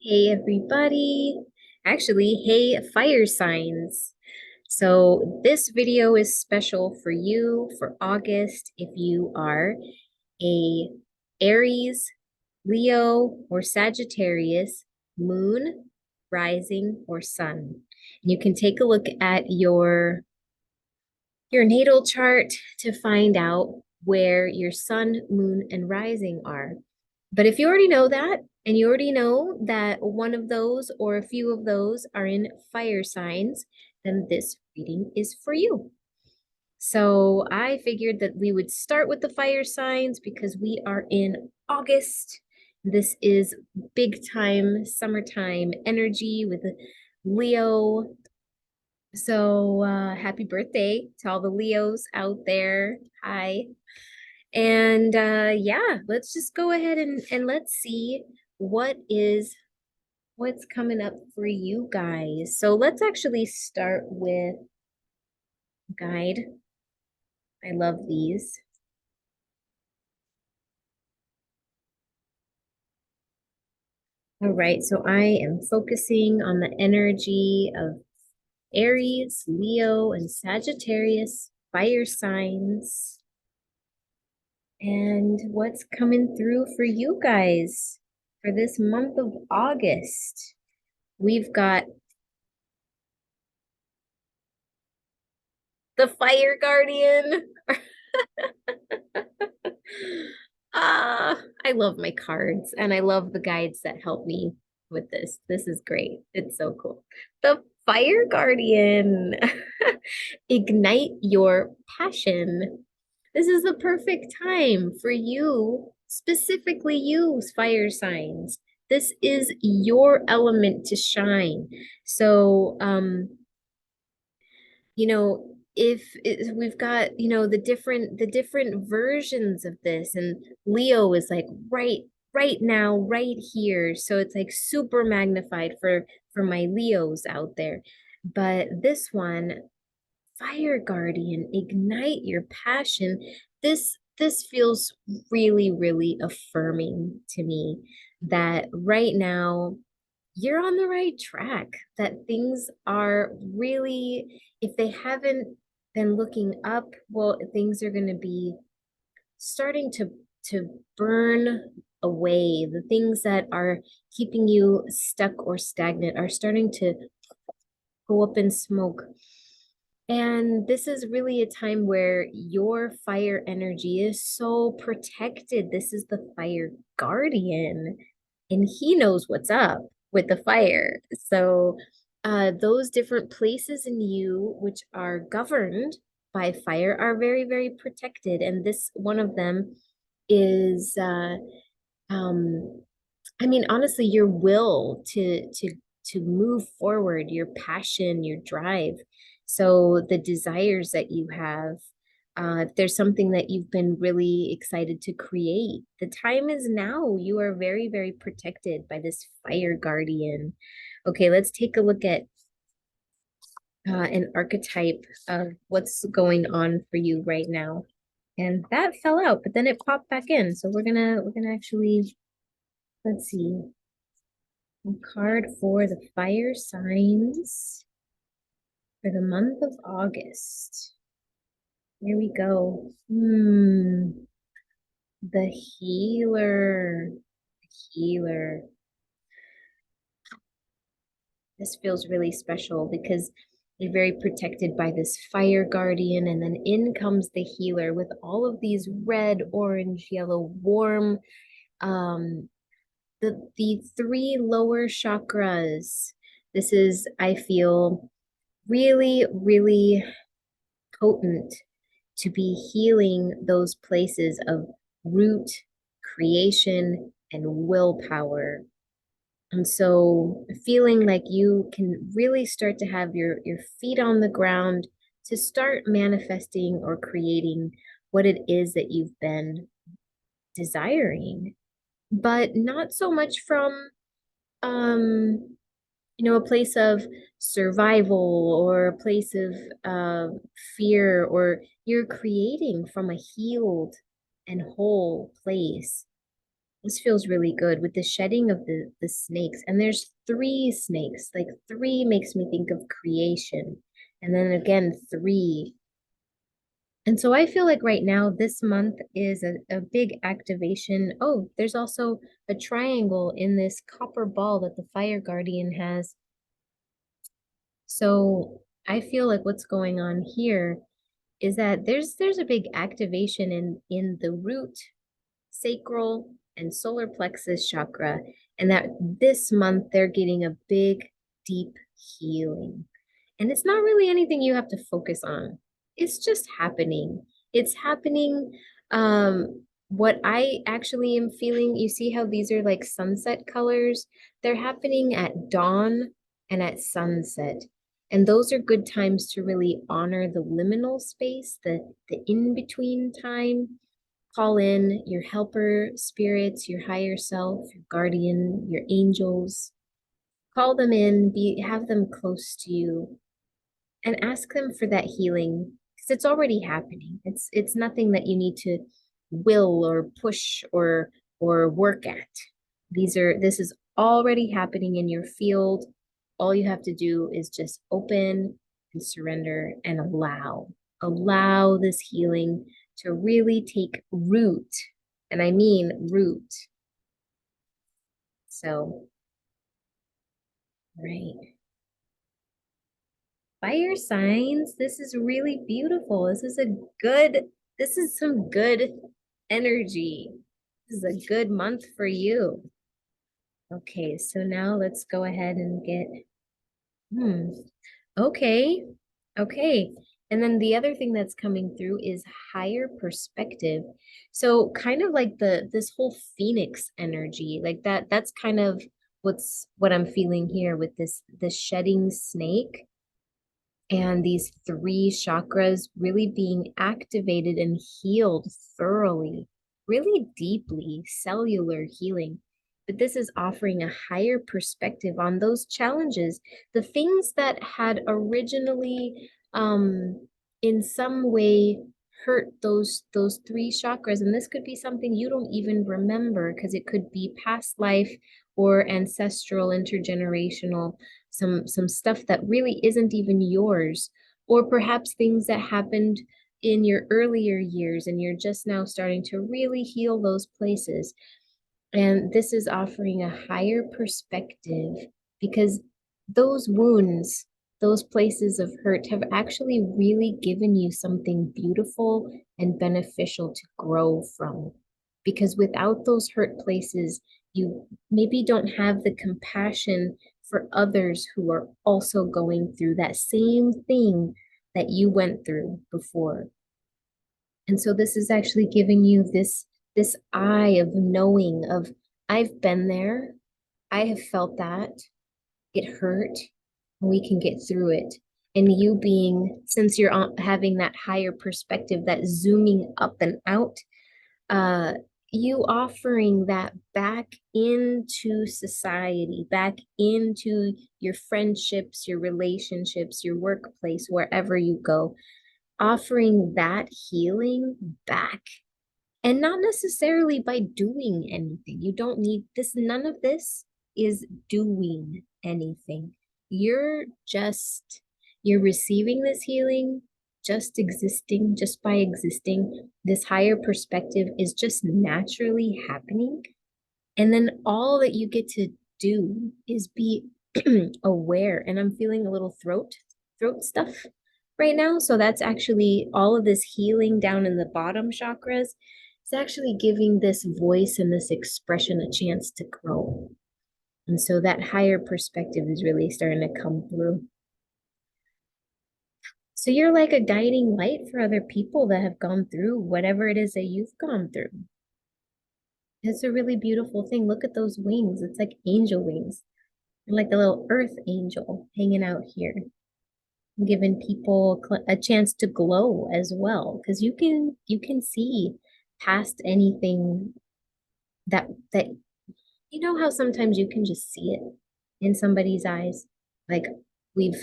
Hey everybody. Actually, hey fire signs. So this video is special for you for August if you are a Aries, Leo, or Sagittarius, moon, rising, or sun. And you can take a look at your natal chart to find out where your sun, moon, and rising are. But if you already know that, and you already know that one of those or a few of those are in fire signs, then this reading is for you. So I figured that we would start with the fire signs because we are in August. This is big time summertime energy with Leo. So happy birthday to all the Leos out there. Hi. And yeah, let's just go ahead and let's see what is what's coming up for you guys. So let's actually start with guide. I love these. All right, so I am focusing on the energy of Aries, Leo, and Sagittarius fire signs. And what's coming through for you guys for this month of August? We've got the Fire Guardian. I love my cards and I love the guides that help me with this. This is great. It's so cool. The Fire Guardian. Ignite your passion. This is the perfect time for you, specifically you, fire signs. This is your element to shine. So, if we've got the different versions of this, and Leo is like right now, right here, so it's like super magnified for my Leos out there. But this one, Fire Guardian, ignite your passion. This feels really, really affirming to me that right now you're on the right track, that things are really, if they haven't been looking up, well, things are going to be starting to burn away. The things that are keeping you stuck or stagnant are starting to go up in smoke. And this is really a time where your fire energy is so protected. This is the fire guardian, and he knows what's up with the fire. So, those different places in you which are governed by fire are very, very protected. And this one of them is, um, I mean, honestly, your will to move forward, your passion, your drive. So the desires that you have, if there's something that you've been really excited to create, the time is now. You are very, very protected by this fire guardian. Okay, let's take a look at an archetype of what's going on for you right now. And that fell out, but then it popped back in. So we're gonna actually, let's see. A card for the fire signs for the month of August. Here we go. The healer. Healer. This feels really special because you're very protected by this fire guardian, and then in comes the healer with all of these red, orange, yellow, warm, um, the three lower chakras. This is, I feel, really, really potent to be healing those places of root, creation, and willpower. And so feeling like you can really start to have your feet on the ground to start manifesting or creating what it is that you've been desiring, but not so much from um a place of survival or a place of fear, or you're creating from a healed and whole place. This feels really good with the shedding of the snakes. And there's three snakes. Like three makes me think of creation. And then again, three. And so I feel like right now, this month is a big activation. Oh, there's also a triangle in this copper ball that the fire guardian has. So I feel like what's going on here is that there's a big activation in the root, sacral, and solar plexus chakra, and that this month they're getting a big, deep healing. And it's not really anything you have to focus on. It's just happening. It's happening. What I actually am feeling, you see how these are like sunset colors? They're happening at dawn and at sunset. And those are good times to really honor the liminal space, the in-between time. Call in your helper spirits, your higher self, your guardian, your angels. Call them in, have them close to you, and ask them for that healing because it's already happening. It's nothing that you need to will or push or work at. This is already happening in your field. All you have to do is just open and surrender and allow this healing to really take root. And I mean root. So, right. Fire signs, this is really beautiful. This is some good energy. This is a good month for you. Okay, so now let's go ahead and get, hmm, okay, okay. And then the other thing that's coming through is higher perspective. So kind of like this whole phoenix energy, like that's kind of what I'm feeling here with this shedding snake and these three chakras really being activated and healed thoroughly, really deeply, cellular healing. But this is offering a higher perspective on those challenges, the things that had originally, in some way, hurt those three chakras. And this could be something you don't even remember because it could be past life or ancestral, intergenerational, some stuff that really isn't even yours, or perhaps things that happened in your earlier years and you're just now starting to really heal those places. And this is offering a higher perspective because those wounds, those places of hurt have actually really given you something beautiful and beneficial to grow from. Because without those hurt places, you maybe don't have the compassion for others who are also going through that same thing that you went through before. And so this is actually giving you this eye of knowing of I've been there. I have felt that. It hurt. And we can get through it. And you being, since you're having that higher perspective, that zooming up and out, uh, you offering that back into society, back into your friendships, your relationships, your workplace, wherever you go, offering that healing back. And not necessarily by doing anything. You don't need this, none of this is doing anything. You're just, you're receiving this healing, just existing, just by existing. This higher perspective is just naturally happening. And then all that you get to do is be aware. And I'm feeling a little throat stuff right now. So that's actually all of this healing down in the bottom chakras. It's actually giving this voice and this expression a chance to grow. And so that higher perspective is really starting to come through. So you're like a guiding light for other people that have gone through whatever it is that you've gone through. It's a really beautiful thing. Look at those wings. It's like angel wings. Like a little earth angel hanging out here, giving people a chance to glow as well. Because you can see past anything that you know how sometimes you can just see it in somebody's eyes. Like we've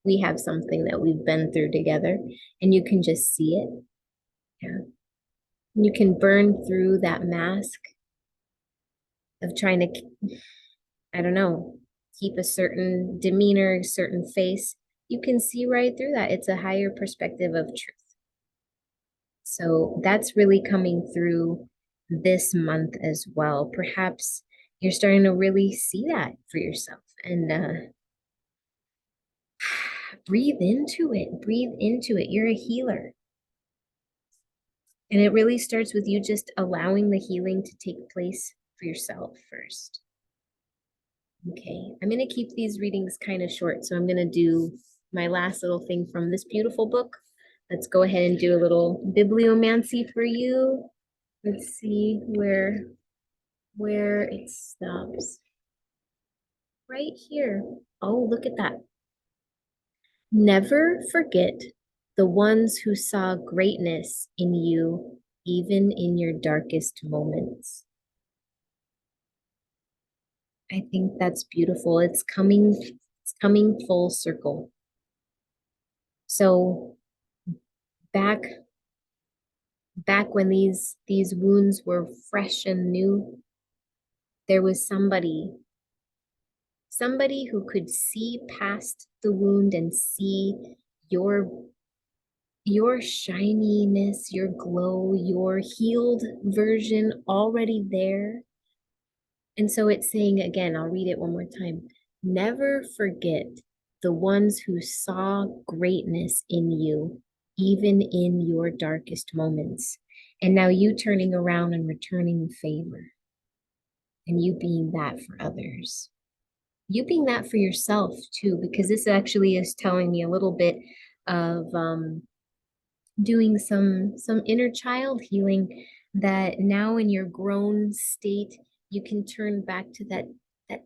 we have something that we've been through together and you can just see it. Yeah. You can burn through that mask of trying to, I don't know, keep a certain demeanor, a certain face, you can see right through that. It's a higher perspective of truth. So that's really coming through this month as well. Perhaps you're starting to really see that for yourself and breathe into it. Breathe into it. You're a healer. And it really starts with you just allowing the healing to take place for yourself first. Okay, I'm going to keep these readings kind of short, so I'm going to do my last little thing from this beautiful book. Let's go ahead and do a little bibliomancy for you. Let's see where it stops. Right here. Oh, look at that. Never forget the ones who saw greatness in you, even in your darkest moments. I think that's beautiful. It's coming full circle. So back back when these wounds were fresh and new, there was somebody who could see past the wound and see your your shininess, your glow, your healed version already there. And so it's saying again, I'll read it one more time. Never forget the ones who saw greatness in you, even in your darkest moments. And now you turning around and returning favor, and you being that for others. You being that for yourself too, because this actually is telling me a little bit of doing some inner child healing, that now in your grown state you can turn back to that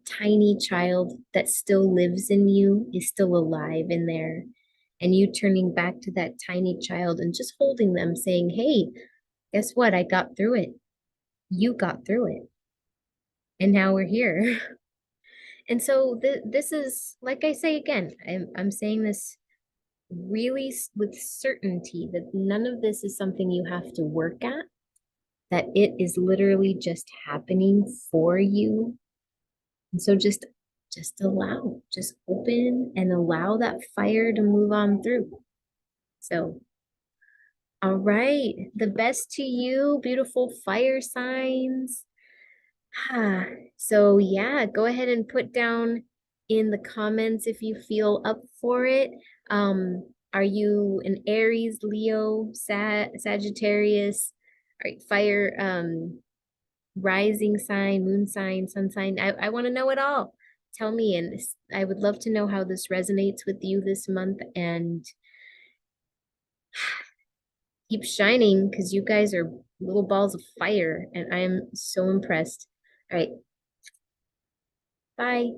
tiny child that still lives in you, is still alive in there, and you turning back to that tiny child and just holding them saying, hey, guess what, I got through it, you got through it, and now we're here. And so this is, like I say again, I'm saying this really with certainty, that none of this is something you have to work at, that it is literally just happening for you. And so just allow, just open and allow that fire to move on through. So, all right, the best to you, beautiful fire signs. Ah, so yeah, go ahead and put down in the comments if you feel up for it. Are you an Aries, Leo, Sagittarius, right, fire, rising sign, moon sign, sun sign? I want to know it all. Tell me, and I would love to know how this resonates with you this month, and keep shining, because you guys are little balls of fire, and I am so impressed. All right, bye.